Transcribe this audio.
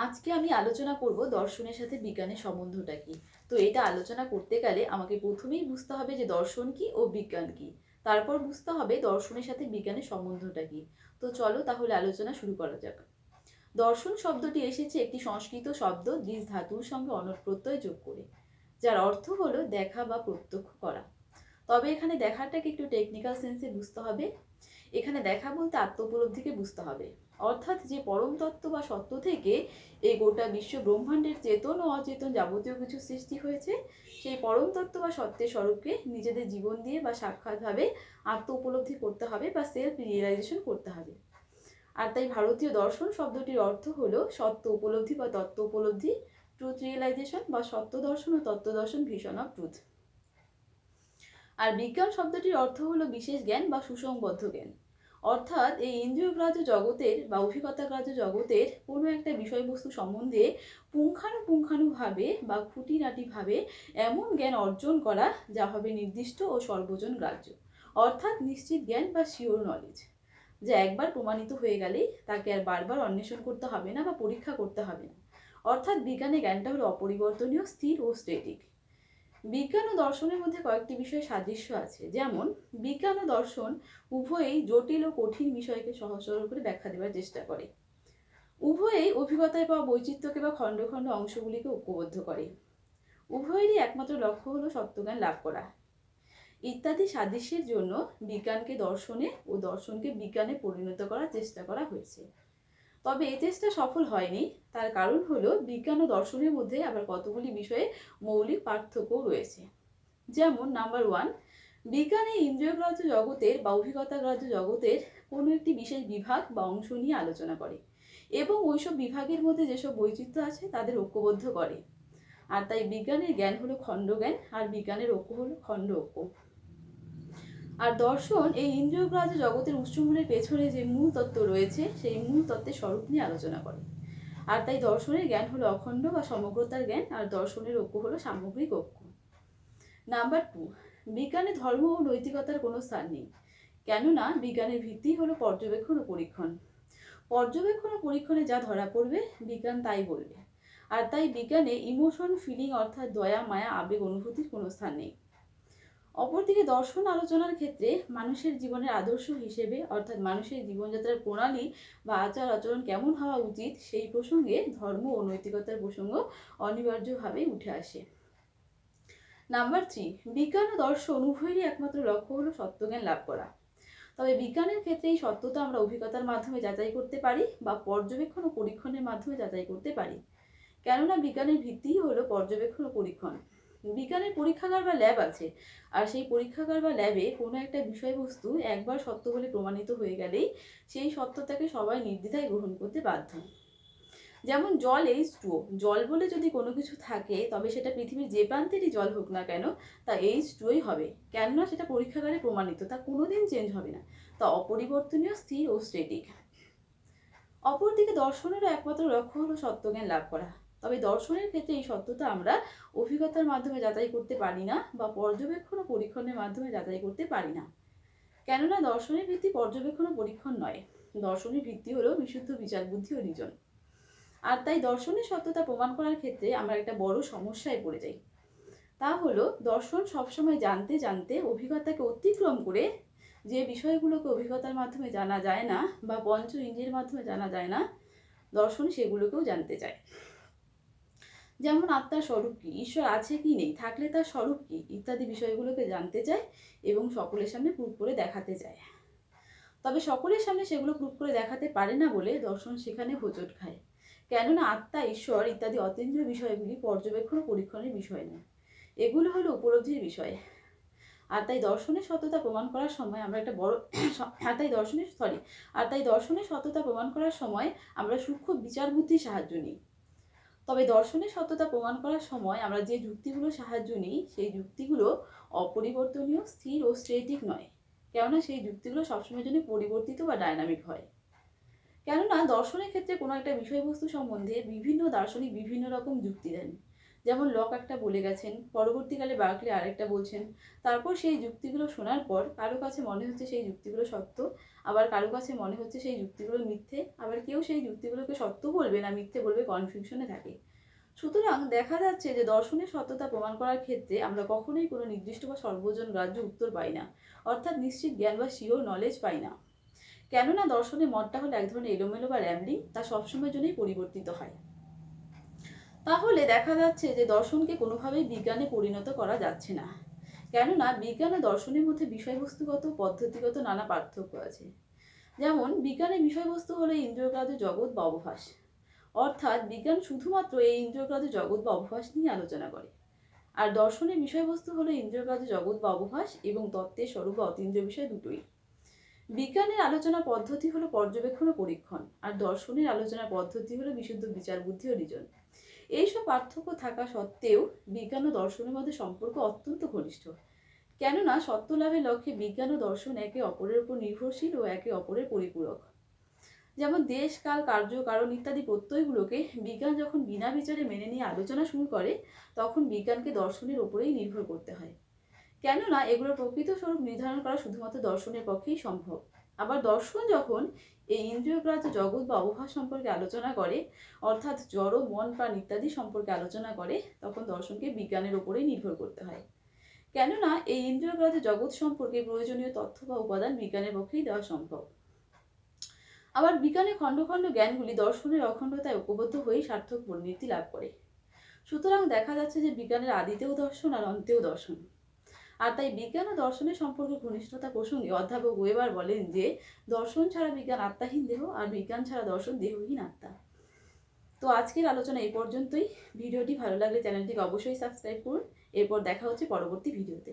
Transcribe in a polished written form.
আজকে আমি আলোচনা করব দর্শনের সাথে বিজ্ঞানের সম্বন্ধটা কি। তো এটা আলোচনা করতে গেলে আমাকে প্রথমেই বুঝতে হবে যে দর্শন কি ও বিজ্ঞান কি। তারপর বুঝতে হবে দর্শনের সাথে বিজ্ঞানের সম্বন্ধটা কি। তো চলো তাহলে আলোচনা শুরু করা যাক। দর্শন শব্দটি এসেছে একটি সংস্কৃত শব্দ দৃশ ধাতুর সঙ্গে অনড় প্রত্যয় যোগ করে, যার অর্থ হলো দেখা বা প্রত্যক্ষ করা। তবে এখানে দেখাটাকে একটু টেকনিক্যাল সেন্সে বুঝতে হবে। এখানে দেখা বলতে আত্ম উপলব্ধিকে বুঝতে হবে, অর্থাৎ যে পরম তত্ত্ব বা সত্য থেকে এই গোটা বিশ্ব ব্রহ্মাণ্ডের চেতন ও অচেতন যাবতীয় কিছু সৃষ্টি হয়েছে, সেই পরম তত্ত্ব বা সত্যের স্বরূপকে নিজেদের জীবন দিয়ে বা সাক্ষাৎভাবে আত্ম উপলব্ধি করতে হবে বা সেলফ রিয়েলাইজেশন করতে হবে। আর তাই ভারতীয় দর্শন শব্দটির অর্থ হলো সত্য উপলব্ধি বা তত্ত্ব উপলব্ধি, ট্রুথ রিয়েলাইজেশন বা সত্য দর্শন ও তত্ত্ব দর্শন, ভিশন অফ ট্রুথ। আর বিজ্ঞান শব্দটির অর্থ হলো বিশেষ জ্ঞান বা সুসংবদ্ধ জ্ঞান, অর্থাৎ এই ইন্দ্রিয়গ্রাহ্য জগতের বা অভিজ্ঞতাগ্রাহ্য জগতের কোনো একটা বিষয়বস্তু সম্বন্ধে পুঙ্খানুপুঙ্খানুভাবে বা খুঁটিনাটিভাবে এমন জ্ঞান অর্জন করা যা হবে নির্দিষ্ট ও সর্বজন গ্রাহ্য, অর্থাৎ নিশ্চিত জ্ঞান বা শিওর নলেজ, যা একবার প্রমাণিত হয়ে গেলেই তাকে আর বারবার অন্বেষণ করতে হবে না বা পরীক্ষা করতে হবে না। অর্থাৎ বিজ্ঞানের জ্ঞানটা হলো অপরিবর্তনীয়, স্থির ও স্ট্যাটিক। বিজ্ঞান ও দর্শনের মধ্যে কয়েকটি বিষয়ে সাদৃশ্য আছে, যেমন বিজ্ঞান ও দর্শন উভয়েই জটিল ও কঠিন বিষয়কে সহজ সরল করে ব্যাখ্যা দেওয়ার চেষ্টা করে। উভয়েই অভিজ্ঞতায় পাওয়া বৈচিত্র্যকে বা খণ্ড খণ্ড অংশগুলিকে ঐক্যবদ্ধ করে। উভয়েরই একমাত্র লক্ষ্য হলো সত্যজ্ঞান লাভ করা। ইত্যাদি সাদৃশ্যের জন্য বিজ্ঞানকে দর্শনে ও দর্শনকে বিজ্ঞানে পরিণত করার চেষ্টা করা হয়েছে। তবে এই চেষ্টা সফল হয়নি। তার কারণ হলো বিজ্ঞান ও দর্শনের মধ্যে আবার কতগুলি বিষয়ে মৌলিক পার্থক্যও রয়েছে। যেমন নাম্বার ওয়ান, বিজ্ঞানে ইন্দ্রিয়গ্রাহ্য জগতের বা অভিজ্ঞতাগ্রাহ্য জগতের কোনো একটি বিশেষ বিভাগ বা অংশ নিয়ে আলোচনা করে এবং ওইসব বিভাগের মধ্যে যেসব বৈচিত্র্য আছে তাদের ঐক্যবদ্ধ করে। আর তাই বিজ্ঞানের জ্ঞান হলো খণ্ডজ্ঞান আর বিজ্ঞানের ঐক্য হলো খণ্ড ঐক্য। আর দর্শন এই ইন্দ্রিয়গ্রাহ্য জগতের উৎসমূলের পেছনে যে মূল তত্ত্ব রয়েছে সেই মূল তত্ত্বের স্বরূপ নিয়ে আলোচনা করে। আর তাই দর্শনের জ্ঞান হলো অখণ্ড বা সমগ্রতার জ্ঞান, আর দর্শনের ঐক্য হলো সামগ্রিক ঐক্য। নাম্বার টু, বিজ্ঞানে ধর্ম ও নৈতিকতার কোনো স্থান নেই, কেননা বিজ্ঞানের ভিত্তি হলো পর্যবেক্ষণ ও পরীক্ষণ। পর্যবেক্ষণ ও পরীক্ষণে যা ধরা পড়বে বিজ্ঞান তাই বলবে। আর তাই বিজ্ঞানে ইমোশন, ফিলিং অর্থাৎ দয়া, মায়া, আবেগ, অনুভূতির কোনো স্থান নেই। অপরদিকে দর্শন আলোচনার ক্ষেত্রে মানুষের জীবনের আদর্শ হিসেবে, অর্থাৎ মানুষের জীবনযাত্রার প্রণালী বা আচার আচরণ কেমন হওয়া উচিত সেই প্রসঙ্গে ধর্ম ও নৈতিকতার প্রসঙ্গ অনিবার্যভাবেই উঠে আসে। নাম্বার থ্রি, বিজ্ঞান ও দর্শন উভয়েরই একমাত্র লক্ষ্য হলো সত্যজ্ঞান লাভ করা। তবে বিজ্ঞানের ক্ষেত্রে এই সত্যতা আমরা অভিজ্ঞতার মাধ্যমে যাচাই করতে পারি বা পর্যবেক্ষণ ও পরীক্ষণের মাধ্যমে যাচাই করতে পারি, কেননা বিজ্ঞানের ভিত্তিই হলো পর্যবেক্ষণ ও পরীক্ষণ। বিজ্ঞানের পরীক্ষাগার বা ল্যাব আছে, আর সেই পরীক্ষাগার বা ল্যাবে কোনো একটা বিষয়বস্তু একবার সত্য বলে প্রমাণিত হয়ে গেলেই সেই সত্যতাকে সবাই নির্দ্বিধায় গ্রহণ করতে বাধ্য। যেমন জল H2O, জল বলে যদি কোনো কিছু থাকে তবে সেটা পৃথিবীর যে প্রান্তেরই জল হোক না কেন তা H2Oই হবে, কেননা সেটা পরীক্ষাগারে প্রমাণিত, তা কোনোদিন চেঞ্জ হবে না, তা অপরিবর্তনীয়, স্থির ও স্ট্যাটিক। অপরদিকে দর্শনেরও একমাত্র লক্ষ্য হলো সত্যজ্ঞান লাভ করা। তবে দর্শনের ক্ষেত্রে এই সত্যতা আমরা অভিজ্ঞতার মাধ্যমে যাচাই করতে পারি না বা পর্যবেক্ষণ ও পরীক্ষণের মাধ্যমে যাচাই করতে পারি না, কেননা দর্শনের ভিত্তি পর্যবেক্ষণ ও পরীক্ষণ নয়। দর্শনের ভিত্তি হলো বিশুদ্ধ বিচার বুদ্ধি ও রিজন। আর তাই দর্শনের সত্যতা প্রমাণ করার ক্ষেত্রে আমরা একটা বড় সমস্যায় পড়ে যাই। তা হলো দর্শন সবসময় জানতে জানতে অভিজ্ঞতাকে অতিক্রম করে যে বিষয়গুলোকে অভিজ্ঞতার মাধ্যমে জানা যায় না বা পঞ্চ ইন্দ্রিয়ের মাধ্যমে জানা যায় না, দর্শন সেগুলোকেও জানতে চায়। যেমন আত্মার স্বরূপ কি, ঈশ্বর আছে কি নেই, থাকলে তার স্বরূপ কি, ইত্যাদি বিষয়গুলোকে জানতে চায় এবং সকলের সামনে প্রুফ করে দেখাতে চায়। তবে সকলের সামনে সেগুলো প্রুফ করে দেখাতে পারে না বলে দর্শন সেখানে হোঁচট খায়, কেননা আত্মা, ঈশ্বর ইত্যাদি অতীন্দ্রিয় বিষয়গুলি পর্যবেক্ষণ ও পরীক্ষণের বিষয় নয়, এগুলো হলো উপলব্ধির বিষয়। আর তাই দর্শনের সত্যতা প্রমাণ করার সময় আমরা একটা বড় আর তাই দর্শনের সত্যতা প্রমাণ করার সময় আমরা সূক্ষ্ম বিচার বুদ্ধির সাহায্য নিই। তবে দর্শনের সত্যতা প্রমাণ করার সময় আমরা যে যুক্তিগুলোর সাহায্য নিই সেই যুক্তিগুলো অপরিবর্তনীয়, স্থির ও স্ট্যাটিক নয়, কেননা সেই যুক্তিগুলো সবসময়ের জন্য পরিবর্তিত বা ডায়নামিক হয়। কেননা দর্শনের ক্ষেত্রে কোনো একটা বিষয়বস্তু সম্বন্ধে বিভিন্ন দার্শনিক বিভিন্ন রকম যুক্তি দেন। যেমন লক একটা বলে গেছেন, পরবর্তীকালে বার্কলে আরেকটা বলছেন, তারপর সেই যুক্তিগুলো শোনার পর কারো কাছে মনে হচ্ছে সেই যুক্তিগুলো সত্য, আবার কারো কাছে মনে হচ্ছে সেই যুক্তিগুলো মিথ্যে, আবার কেউ সেই যুক্তিগুলোকে সত্য বলবে না মিথ্যে বলবে, কনফিউশনে থাকে। সুতরাং দেখা যাচ্ছে যে দর্শনের সত্যতা প্রমাণ করার ক্ষেত্রে আমরা কখনোই কোনো নির্দিষ্ট বা সর্বজন গ্রাহ্য উত্তর পাই না, অর্থাৎ নিশ্চিত জ্ঞান বা শিওর নলেজ পাই না। কেননা দর্শনের মতটা হলো এক ধরনের এলোমেলো বা র্যাম্বলিং, তা সবসময়ের জন্যই পরিবর্তিত হয়। তাহলে দেখা যাচ্ছে যে দর্শনকে কোনোভাবেই বিজ্ঞানে পরিণত করা যাচ্ছে না, কেননা বিজ্ঞান ও দর্শনের মধ্যে বিষয়বস্তুগত পদ্ধতিগত নানা পার্থক্য আছে। যেমন বিজ্ঞানের বিষয়বস্তু হলো ইন্দ্রিয়গ্রাহ্য জগৎ বা অবভাস, অর্থাৎ বিজ্ঞান শুধুমাত্র এই ইন্দ্রিয়গ্রাহ্য জগৎ বা অবভাস নিয়ে আলোচনা করে। আর দর্শনের বিষয়বস্তু হলো ইন্দ্রিয়গ্রাহ্য জগৎ বা অবভাস এবং তত্ত্বের স্বরূপ বা অতীন্দ্রিয় বিষয় দুটোই। বিজ্ঞানের আলোচনা পদ্ধতি হলো পর্যবেক্ষণ ও পরীক্ষণ, আর দর্শনের আলোচনা পদ্ধতি হলো বিশুদ্ধ বিচার বুদ্ধি ও রিজন। এইসব পার্থক্য থাকা সত্ত্বেও বিজ্ঞান ও দর্শনের মধ্যে সম্পর্ক অত্যন্ত ঘনিষ্ঠ, কেননা সত্য লাভের লক্ষ্যে বিজ্ঞান ও দর্শন একে অপরের উপর নির্ভরশীল ও একে অপরের পরিপূরক। যেমন দেশ, কাল, কার্য, কারণ ইত্যাদি প্রত্যয়গুলোকে বিজ্ঞান যখন বিনা বিচারে মেনে নিয়ে আলোচনা শুরু করে, তখন বিজ্ঞানকে দর্শনের ওপরেই নির্ভর করতে হয়, কেননা এগুলোর প্রকৃত স্বরূপ নির্ধারণ করা শুধুমাত্র দর্শনের পক্ষেই সম্ভব। আবার দর্শন যখন এই ইন্দ্রিয়গ্রাহ্য জগৎ বা অবভাস সম্পর্কে আলোচনা করে, অর্থাৎ জড়, মন, প্রাণ ইত্যাদি সম্পর্কে আলোচনা করে, তখন দর্শনকে বিজ্ঞানের ওপরেই নির্ভর করতে হয়, কেননা এই ইন্দ্রিয়গ্রাহ্য জগৎ সম্পর্কে প্রয়োজনীয় তথ্য বা উপাদান বিজ্ঞানের পক্ষেই দেওয়া সম্ভব। আবার বিজ্ঞানের খণ্ড খণ্ড জ্ঞানগুলি দর্শনের অখণ্ডতায় ঐক্যবদ্ধ হয়েই সার্থক পরিণতি লাভ করে। সুতরাং দেখা যাচ্ছে যে বিজ্ঞানের আদিতেও দর্শন আর অন্তেও দর্শন। আর তাই বিজ্ঞান ও দর্শনের সম্পর্কে ঘনিষ্ঠতা প্রসঙ্গে অধ্যাপক ওয়েবার বলেন যে দর্শন ছাড়া বিজ্ঞান আত্মাহীন দেহ, আর বিজ্ঞান ছাড়া দর্শন দেহহীন আত্মা। তো আজকের আলোচনা এই পর্যন্তই। ভিডিওটি ভালো লাগলে চ্যানেলটিকে অবশ্যই সাবস্ক্রাইব করুন। এরপর দেখা হচ্ছে পরবর্তী ভিডিওতে।